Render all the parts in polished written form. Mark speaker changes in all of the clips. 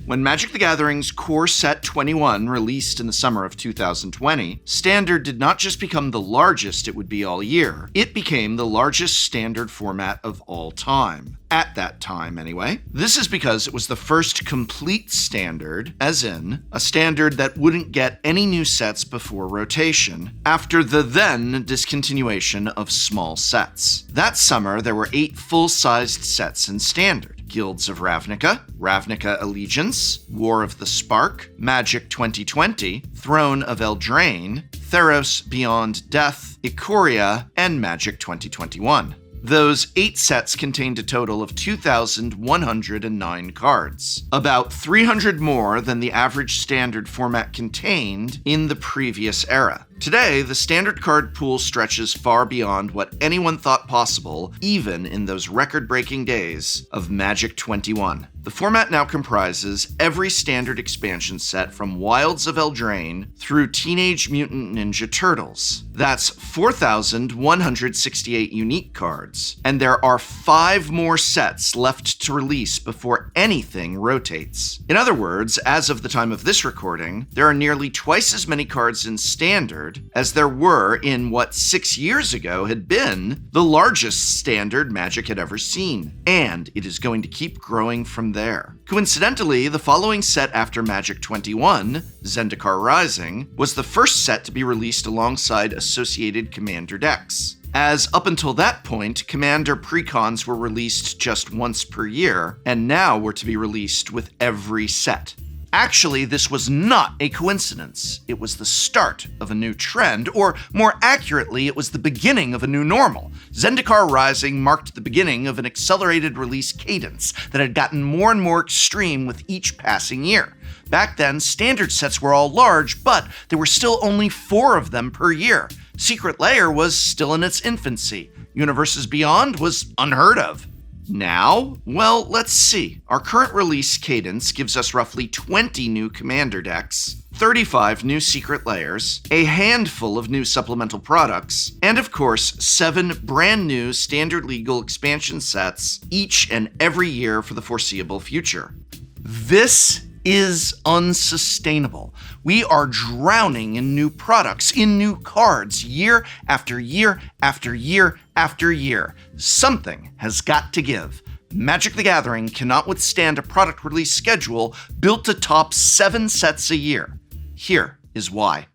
Speaker 1: When Magic the Gathering's Core Set 21 released in the summer of 2020, Standard did not just become the largest it would be all year, it became the largest Standard format of all time. At that time, anyway. This is because it was the first complete Standard, as in, a Standard that wouldn't get any new sets before rotation, after the then discontinuation of small sets. That summer, there were 8 full-sized sets in Standard. Guilds of Ravnica, Ravnica Allegiance, War of the Spark, Magic 2020, Throne of Eldraine, Theros Beyond Death, Ikoria, and Magic 2021. Those 8 sets contained a total of 2,109 cards, about 300 more than the average Standard format contained in the previous era. Today, the Standard card pool stretches far beyond what anyone thought possible, even in those record-breaking days of Magic 21. The format now comprises every Standard expansion set from Wilds of Eldraine through Teenage Mutant Ninja Turtles. That's 4,168 unique cards, and there are 5 more sets left to release before anything rotates. In other words, as of the time of this recording, there are nearly twice as many cards in Standard as there were in what 6 years ago had been the largest Standard Magic had ever seen, and it is going to keep growing from there. Coincidentally, the following set after Magic 21, Zendikar Rising, was the first set to be released alongside associated Commander decks. As up until that point, Commander precons were released just once per year, and now were to be released with every set. Actually, this was not a coincidence. It was the start of a new trend, or more accurately, it was the beginning of a new normal. Zendikar Rising marked the beginning of an accelerated release cadence that had gotten more and more extreme with each passing year. Back then, Standard sets were all large, but there were still only 4 of them per year. Secret Lair was still in its infancy. Universes Beyond was unheard of. Now? Well, let's see. Our current release cadence gives us roughly 20 new Commander decks, 35 new Secret Lairs, a handful of new supplemental products, and of course, 7 brand new Standard legal expansion sets each and every year for the foreseeable future. This is unsustainable. We are drowning in new products, in new cards, year after year after year after year. Something has got to give. Magic the Gathering cannot withstand a product release schedule built to top 7 sets a year. Here is why.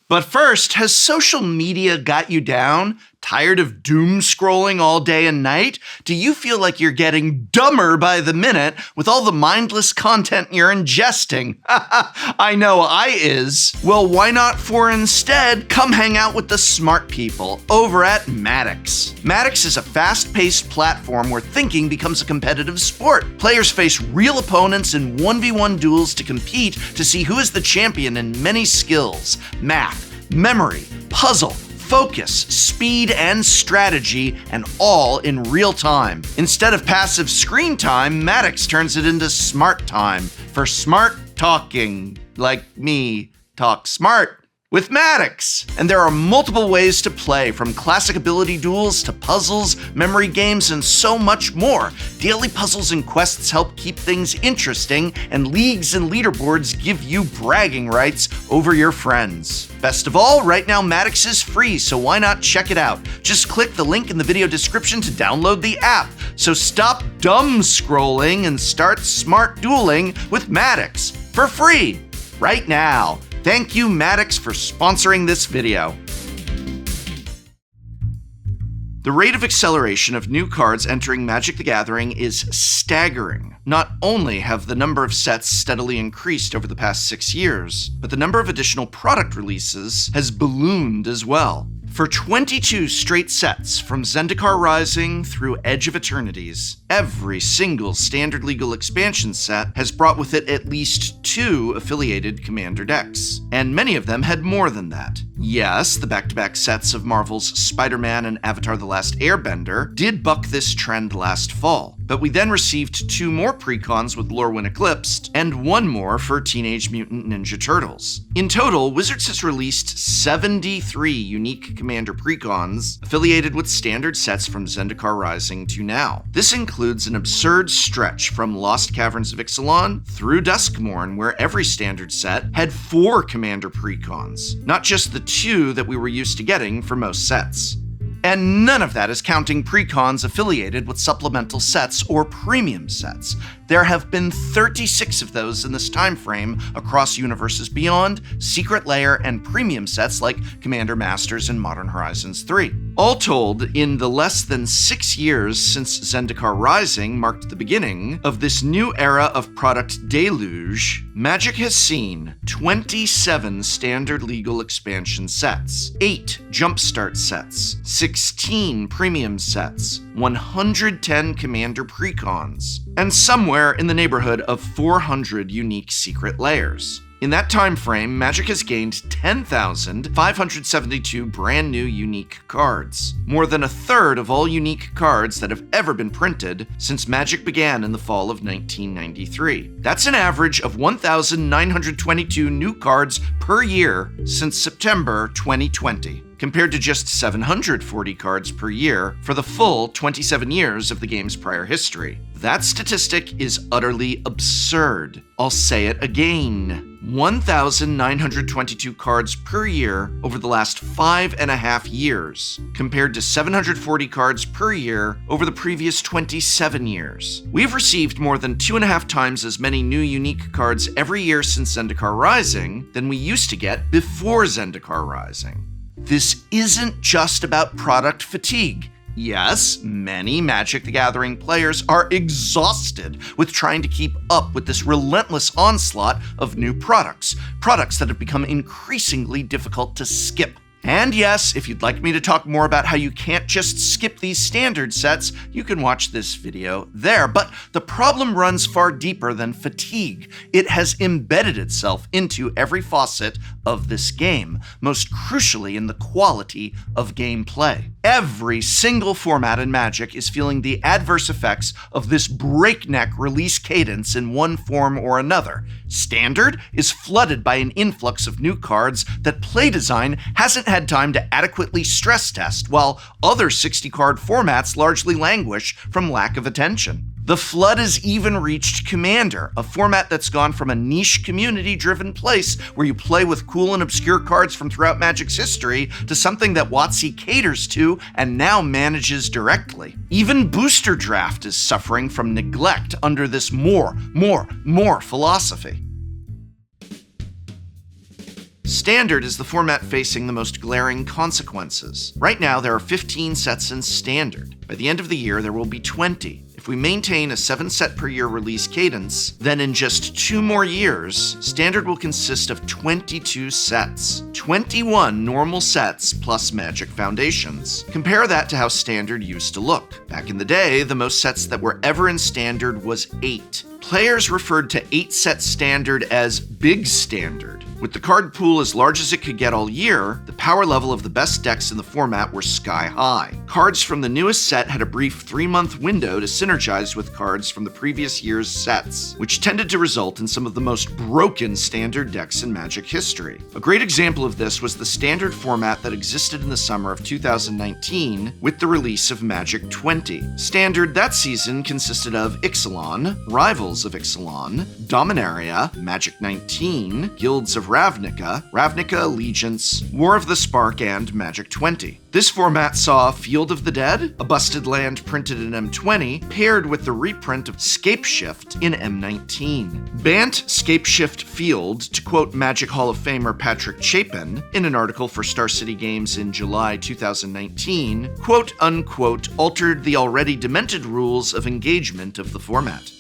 Speaker 1: But first, has social media got you down? Tired of doom scrolling all day and night? Do you feel like you're getting dumber by the minute with all the mindless content you're ingesting? I know I is. Well, why not for instead come hang out with the smart people over at Maddox. Maddox is a fast-paced platform where thinking becomes a competitive sport. Players face real opponents in 1v1 duels to compete to see who is the champion in many skills: math, memory, puzzle, focus, speed, and strategy, and all in real time. Instead of passive screen time, Maddox turns it into smart time for smart talking, like me talk smart with Maddox. And there are multiple ways to play, from classic ability duels to puzzles, memory games, and so much more. Daily puzzles and quests help keep things interesting, and leagues and leaderboards give you bragging rights over your friends. Best of all, right now Maddox is free, so why not check it out? Just click the link in the video description to download the app. So stop dumb scrolling and start smart dueling with Maddox for free right now. Thank you, Maddox, for sponsoring this video. The rate of acceleration of new cards entering Magic the Gathering is staggering. Not only have the number of sets steadily increased over the past 6 years, but the number of additional product releases has ballooned as well. For 22 straight sets, from Zendikar Rising through Edge of Eternities, every single Standard legal expansion set has brought with it at least 2 affiliated Commander decks, and many of them had more than that. Yes, the back-to-back sets of Marvel's Spider-Man and Avatar: The Last Airbender did buck this trend last fall, but we then received 2 more precons with Lorwyn Eclipsed, and 1 more for Teenage Mutant Ninja Turtles. In total, Wizards has released 73 unique Commander precons affiliated with standard sets from Zendikar Rising to now. This includes an absurd stretch from Lost Caverns of Ixalan through Duskmourn, where every standard set had 4 Commander precons, not just the 2 that we were used to getting for most sets. And none of that is counting precons affiliated with supplemental sets or premium sets. There have been 36 of those in this time frame across Universes Beyond, Secret Lair, and premium sets like Commander Masters and Modern Horizons 3. All told, in the less than 6 years since Zendikar Rising marked the beginning of this new era of product deluge, Magic has seen 27 standard legal expansion sets, 8 jumpstart sets, 16 premium sets, 110 Commander precons, and somewhere in the neighborhood of 400 unique secret layers. In that time frame, Magic has gained 10,572 brand new unique cards, more than a third of all unique cards that have ever been printed since Magic began in the fall of 1993. That's an average of 1,922 new cards per year since September 2020, compared to just 740 cards per year for the full 27 years of the game's prior history. That statistic is utterly absurd. I'll say it again. 1,922 cards per year over the last 5.5 years, compared to 740 cards per year over the previous 27 years. We've received more than 2.5 times as many new unique cards every year since Zendikar Rising than we used to get before Zendikar Rising. This isn't just about product fatigue. Yes, many Magic the Gathering players are exhausted with trying to keep up with this relentless onslaught of new products that have become increasingly difficult to skip. And yes, if you'd like me to talk more about how you can't just skip these standard sets, you can watch this video there. But the problem runs far deeper than fatigue. It has embedded itself into every facet of this game, most crucially in the quality of gameplay. Every single format in Magic is feeling the adverse effects of this breakneck release cadence in one form or another. Standard is flooded by an influx of new cards that play design hasn't had time to adequately stress test, while other 60-card formats largely languish from lack of attention. The flood has even reached Commander, a format that's gone from a niche community-driven place where you play with cool and obscure cards from throughout Magic's history to something that WotC caters to and now manages directly. Even Boosterdraft is suffering from neglect under this more philosophy. Standard is the format facing the most glaring consequences. Right now, there are 15 sets in Standard. By the end of the year, there will be 20. If we maintain a 7-set per year release cadence, then in just 2 more years, Standard will consist of 22 sets. 21 normal sets plus Magic Foundations. Compare that to how Standard used to look. Back in the day, the most sets that were ever in Standard was 8. Players referred to 8-set Standard as Big Standard. With the card pool as large as it could get all year, the power level of the best decks in the format were sky high. Cards from the newest set had a brief 3-month window to synergize with cards from the previous year's sets, which tended to result in some of the most broken Standard decks in Magic history. A great example of this was the Standard format that existed in the summer of 2019 with the release of Magic 20. Standard that season consisted of Ixalan, Rivals of Ixalan, Dominaria, Magic 19, Guilds of Ravnica Allegiance, War of the Spark, and Magic 20. This format saw Field of the Dead, a busted land printed in M20, paired with the reprint of Scapeshift in M19. Bant Scapeshift Field, to quote Magic Hall of Famer Patrick Chapin in an article for Star City Games in July 2019, quote-unquote, altered the already demented rules of engagement of the format.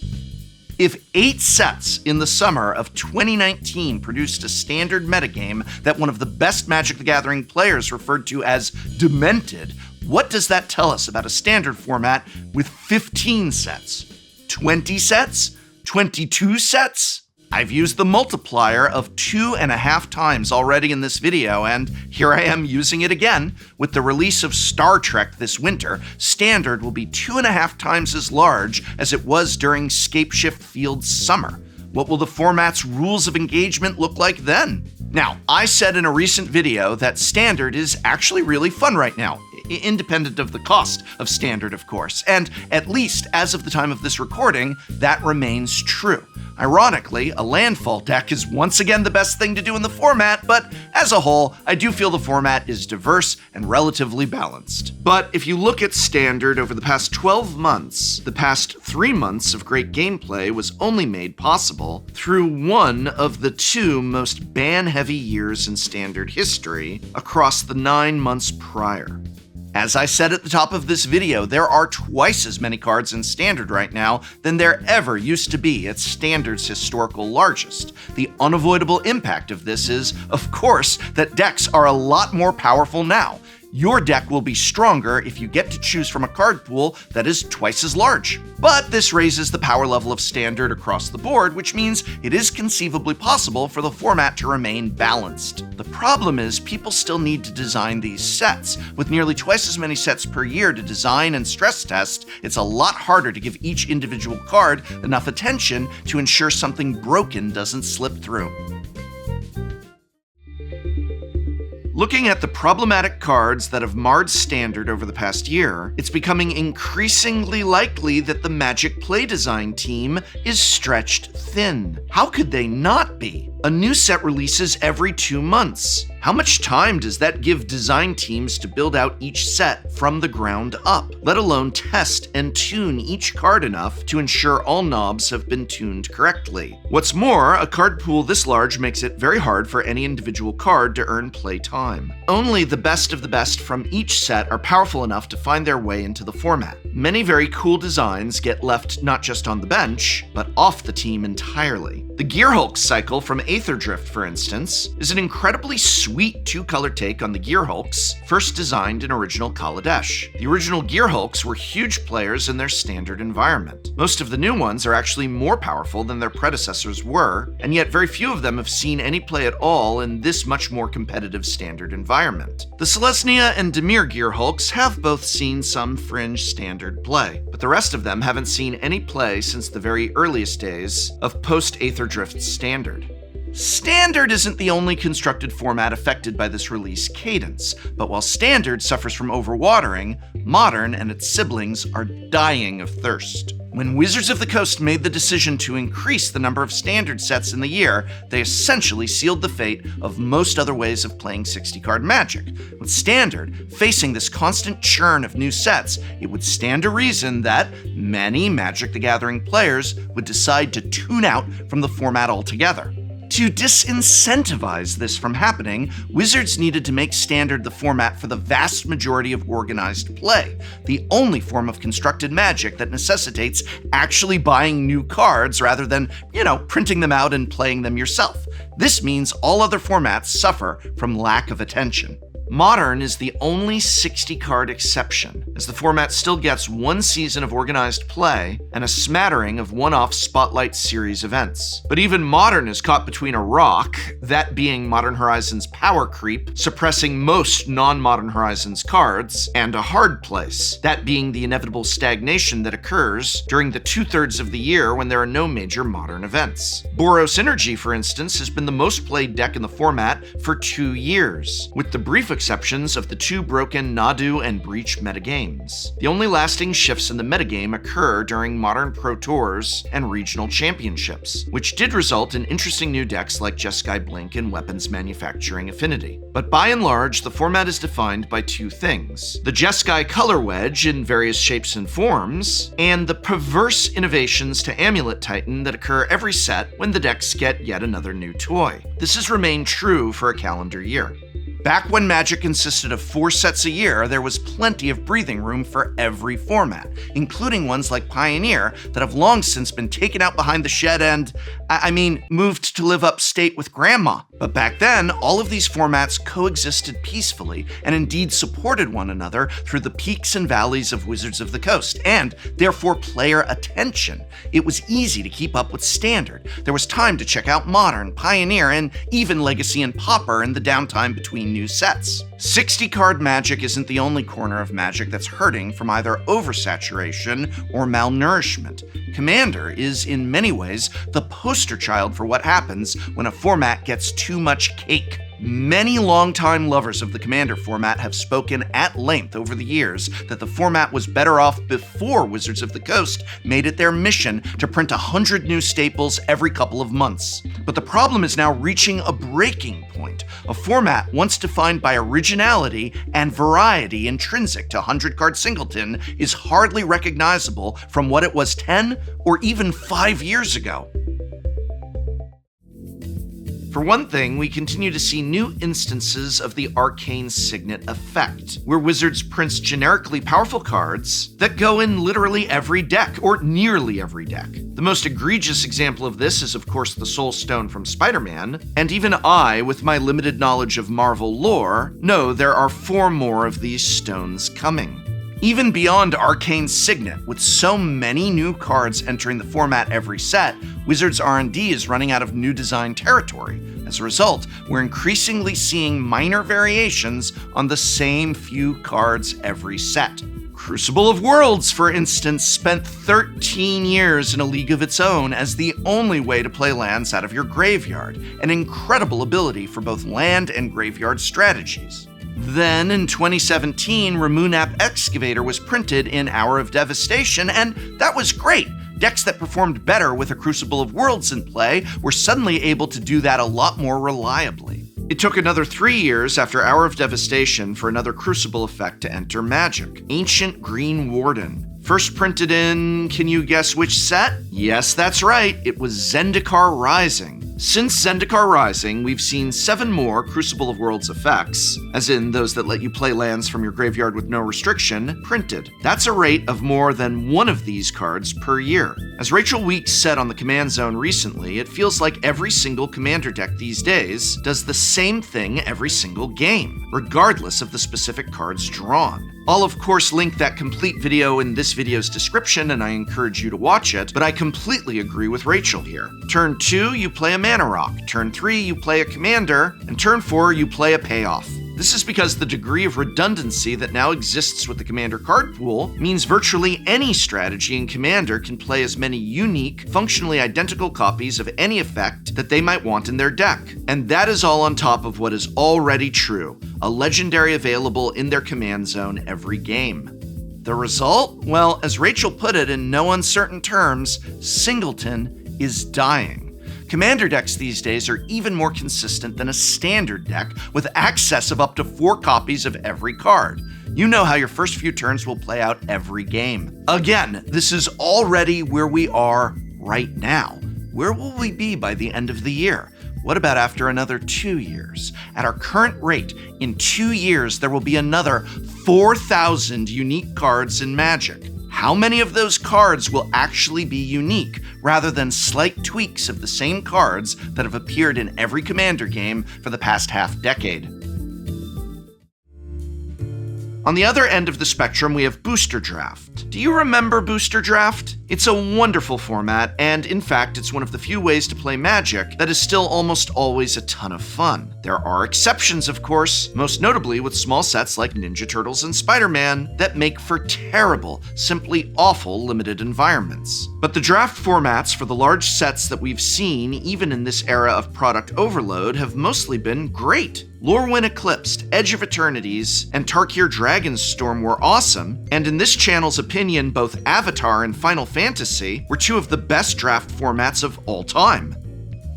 Speaker 1: If 8 sets in the summer of 2019 produced a Standard metagame that one of the best Magic the Gathering players referred to as demented, what does that tell us about a Standard format with 15 sets? 20 sets? 22 sets? I've used the multiplier of 2.5 times already in this video, and here I am using it again. With the release of Star Trek this winter, Standard will be 2.5 times as large as it was during Scapeshift Field's summer. What will the format's rules of engagement look like then? Now, I said in a recent video that Standard is actually really fun right now, independent of the cost of Standard, of course, and at least as of the time of this recording, that remains true. Ironically, a landfall deck is once again the best thing to do in the format, but as a whole, I do feel the format is diverse and relatively balanced. But if you look at Standard over the past 12 months, the past 3 months of great gameplay was only made possible through one of the 2 most ban-heavy years in Standard history across the 9 months prior. As I said at the top of this video, there are twice as many cards in Standard right now than there ever used to be at Standard's historical largest. The unavoidable impact of this is, of course, that decks are a lot more powerful now. Your deck will be stronger if you get to choose from a card pool that is twice as large. But this raises the power level of Standard across the board, which means it is conceivably possible for the format to remain balanced. The problem is people still need to design these sets. With nearly twice as many sets per year to design and stress test, it's a lot harder to give each individual card enough attention to ensure something broken doesn't slip through. Looking at the problematic cards that have marred Standard over the past year, it's becoming increasingly likely that the Magic play design team is stretched thin. How could they not be? A new set releases every 2 months. How much time does that give design teams to build out each set from the ground up, let alone test and tune each card enough to ensure all knobs have been tuned correctly? What's more, a card pool this large makes it very hard for any individual card to earn play time. Only the best of the best from each set are powerful enough to find their way into the format. Many very cool designs get left not just on the bench, but off the team entirely. The Gearhulk cycle from Aetherdrift, for instance, is an incredibly sweet 2-color take on the Gearhulks, first designed in original Kaladesh. The original Gearhulks were huge players in their Standard environment. Most of the new ones are actually more powerful than their predecessors were, and yet very few of them have seen any play at all in this much more competitive Standard environment. The Selesnya and Dimir Gearhulks have both seen some fringe Standard play, but the rest of them haven't seen any play since the very earliest days of post-Aetherdrift Standard. Standard isn't the only constructed format affected by this release cadence, but while Standard suffers from overwatering, Modern and its siblings are dying of thirst. When Wizards of the Coast made the decision to increase the number of Standard sets in the year, they essentially sealed the fate of most other ways of playing 60-card Magic. With Standard facing this constant churn of new sets, it would stand to reason that many Magic the Gathering players would decide to tune out from the format altogether. To disincentivize this from happening, Wizards needed to make Standard the format for the vast majority of organized play, the only form of constructed Magic that necessitates actually buying new cards rather than, printing them out and playing them yourself. This means all other formats suffer from lack of attention. Modern is the only 60-card exception, as the format still gets 1 season of organized play and a smattering of one-off Spotlight Series events. But even Modern is caught between a rock, that being Modern Horizons power creep, suppressing most non-Modern Horizons cards, and a hard place, that being the inevitable stagnation that occurs during the 2/3 of the year when there are no major Modern events. Boros Energy, for instance, has been the most played deck in the format for 2 years, with the brief exceptions of the 2 broken Nadu and Breach metagames. The only lasting shifts in the metagame occur during Modern Pro Tours and regional championships, which did result in interesting new decks like Jeskai Blink and Weapons Manufacturing Affinity. But by and large, the format is defined by 2 things: the Jeskai color wedge in various shapes and forms, and the perverse innovations to Amulet Titan that occur every set when the decks get yet another new toy. This has remained true for a calendar year. Back when Magic consisted of 4 sets a year, there was plenty of breathing room for every format, including ones like Pioneer that have long since been taken out behind the shed and, moved to live upstate with Grandma. But back then, all of these formats coexisted peacefully and indeed supported one another through the peaks and valleys of Wizards of the Coast, and therefore player attention. It was easy to keep up with Standard. There was time to check out Modern, Pioneer, and even Legacy and Pauper in the downtime between new sets. 60-card Magic isn't the only corner of Magic that's hurting from either oversaturation or malnourishment. Commander is, in many ways, the poster child for what happens when a format gets too much cake. Many longtime lovers of the Commander format have spoken at length over the years that the format was better off before Wizards of the Coast made it their mission to print 100 new staples every couple of months. But the problem is now reaching a breaking point. A format once defined by originality and variety intrinsic to 100-card Singleton is hardly recognizable from what it was 10 or even 5 years ago. For one thing, we continue to see new instances of the Arcane Signet effect, where Wizards prints generically powerful cards that go in literally every deck, or nearly every deck. The most egregious example of this is, of course, the Soul Stone from Spider-Man, and even I, with my limited knowledge of Marvel lore, know there are 4 more of these stones coming. Even beyond Arcane Signet, with so many new cards entering the format every set, Wizards R&D is running out of new design territory. As a result, we're increasingly seeing minor variations on the same few cards every set. Crucible of Worlds, for instance, spent 13 years in a league of its own as the only way to play lands out of your graveyard, an incredible ability for both land and graveyard strategies. Then, in 2017, Ramunap Excavator was printed in Hour of Devastation, and that was great. Decks that performed better with a Crucible of Worlds in play were suddenly able to do that a lot more reliably. It took another 3 years after Hour of Devastation for another Crucible effect to enter Magic. Ancient Green Warden. First printed in, can you guess which set? Yes, that's right, it was Zendikar Rising. Since Zendikar Rising, we've seen 7 more Crucible of Worlds effects, as in those that let you play lands from your graveyard with no restriction, printed. That's a rate of more than 1 of these cards per year. As Rachel Weeks said on the Command Zone recently, it feels like every single Commander deck these days does the same thing every single game, regardless of the specific cards drawn. I'll of course link that complete video in this video's description, and I encourage you to watch it, but I completely agree with Rachel here. Turn 2, you play a Mana Rock. Turn 3, you play a Commander. And turn 4, you play a Payoff. This is because the degree of redundancy that now exists with the Commander card pool means virtually any strategy in Commander can play as many unique, functionally identical copies of any effect that they might want in their deck. And that is all on top of what is already true, a legendary available in their Command Zone every game. The result? Well, as Rachel put it in no uncertain terms, Singleton is dying. Commander decks these days are even more consistent than a Standard deck, with access of up to 4 copies of every card. You know how your first few turns will play out every game. Again, this is already where we are right now. Where will we be by the end of the year? What about after another 2 years? At our current rate, in 2 years there will be another 4,000 unique cards in Magic. How many of those cards will actually be unique, rather than slight tweaks of the same cards that have appeared in every Commander game for the past half-decade? On the other end of the spectrum, we have Boosterdraft. Do you remember Boosterdraft? It's a wonderful format, and in fact, it's one of the few ways to play Magic that is still almost always a ton of fun. There are exceptions, of course, most notably with small sets like Ninja Turtles and Spider-Man that make for terrible, simply awful limited environments. But the draft formats for the large sets that we've seen, even in this era of product overload, have mostly been great. Lorwyn Eclipsed, Edge of Eternities, and Tarkir Dragonstorm were awesome, and in this channel's opinion, both Avatar and Final Fantasy were 2 of the best draft formats of all time.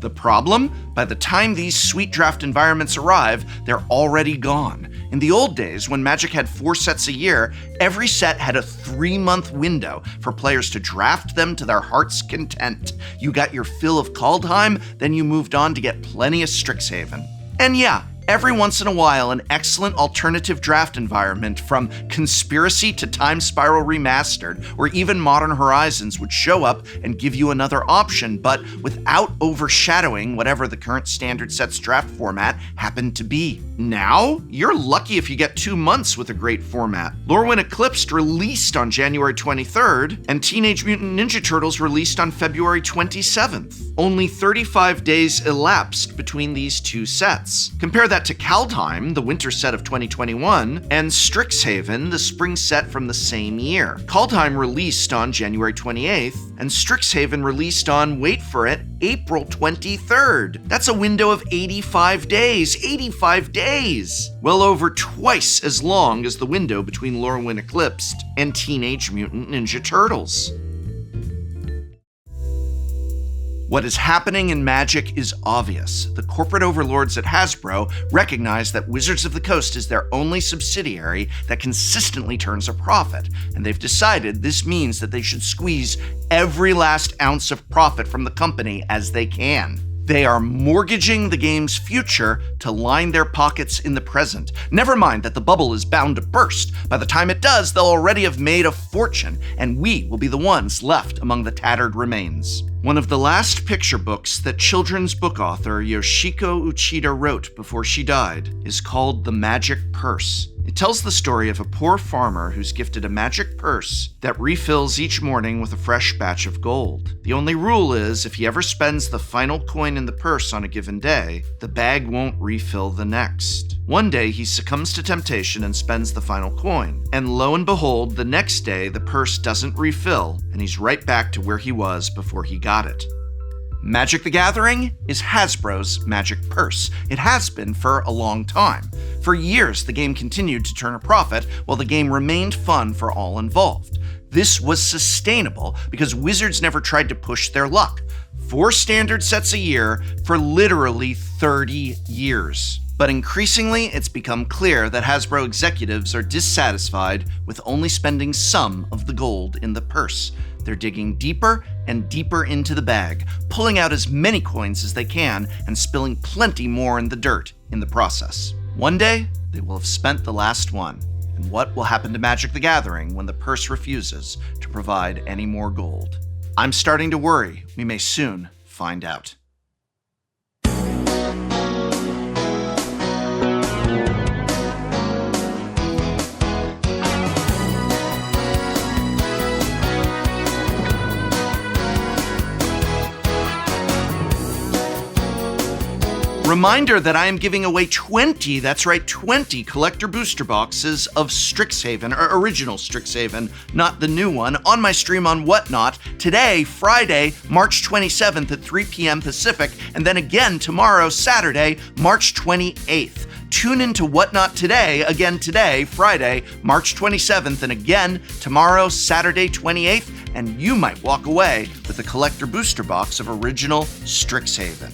Speaker 1: The problem? By the time these sweet draft environments arrive, they're already gone. In the old days, when Magic had 4 sets a year, every set had a 3-month window for players to draft them to their heart's content. You got your fill of Kaldheim, then you moved on to get plenty of Strixhaven. And yeah, Every once in a while, an excellent alternative draft environment from Conspiracy to Time Spiral Remastered or even Modern Horizons would show up and give you another option, but without overshadowing whatever the current standard sets draft format happened to be. Now, you're lucky if you get 2 months with a great format. Lorwyn Eclipsed released on January 23rd, and Teenage Mutant Ninja Turtles released on February 27th. Only 35 days elapsed between these two sets. Compare that to Kaldheim, the winter set of 2021, and Strixhaven, the spring set from the same year. Kaldheim released on January 28th, and Strixhaven released on, wait for it, April 23rd. That's a window of 85 days. 85 days! Well over twice as long as the window between Lorwyn Eclipsed and Teenage Mutant Ninja Turtles. What is happening in Magic is obvious. The corporate overlords at Hasbro recognize that Wizards of the Coast is their only subsidiary that consistently turns a profit, and they've decided this means that they should squeeze every last ounce of profit from the company as they can. They are mortgaging the game's future to line their pockets in the present. Never mind that the bubble is bound to burst. By the time it does, they'll already have made a fortune, and we will be the ones left among the tattered remains. One of the last picture books that children's book author Yoshiko Uchida wrote before she died is called The Magic Purse. It tells the story of a poor farmer who's gifted a magic purse that refills each morning with a fresh batch of gold. The only rule is if he ever spends the final coin in the purse on a given day, the bag won't refill the next. One day he succumbs to temptation and spends the final coin. And lo and behold, the next day the purse doesn't refill and he's right back to where he was before he got it. Magic the Gathering is Hasbro's Magic Purse. It has been for a long time. For years, the game continued to turn a profit while the game remained fun for all involved. This was sustainable because Wizards never tried to push their luck. 4 standard sets a year for literally 30 years. But increasingly, it's become clear that Hasbro executives are dissatisfied with only spending some of the gold in the purse. They're digging deeper and deeper into the bag, pulling out as many coins as they can and spilling plenty more in the dirt in the process. One day, they will have spent the last one. And what will happen to Magic the Gathering when the purse refuses to provide any more gold? I'm starting to worry. We may soon find out. Reminder that I am giving away 20, that's right, 20 collector booster boxes of Strixhaven, or original Strixhaven, not the new one, on my stream on Whatnot today, Friday, March 27th at 3 p.m. Pacific, and then again tomorrow, Saturday, March 28th. Tune into Whatnot today, again today, Friday, March 27th, and again tomorrow, Saturday 28th, and you might walk away with a collector booster box of original Strixhaven.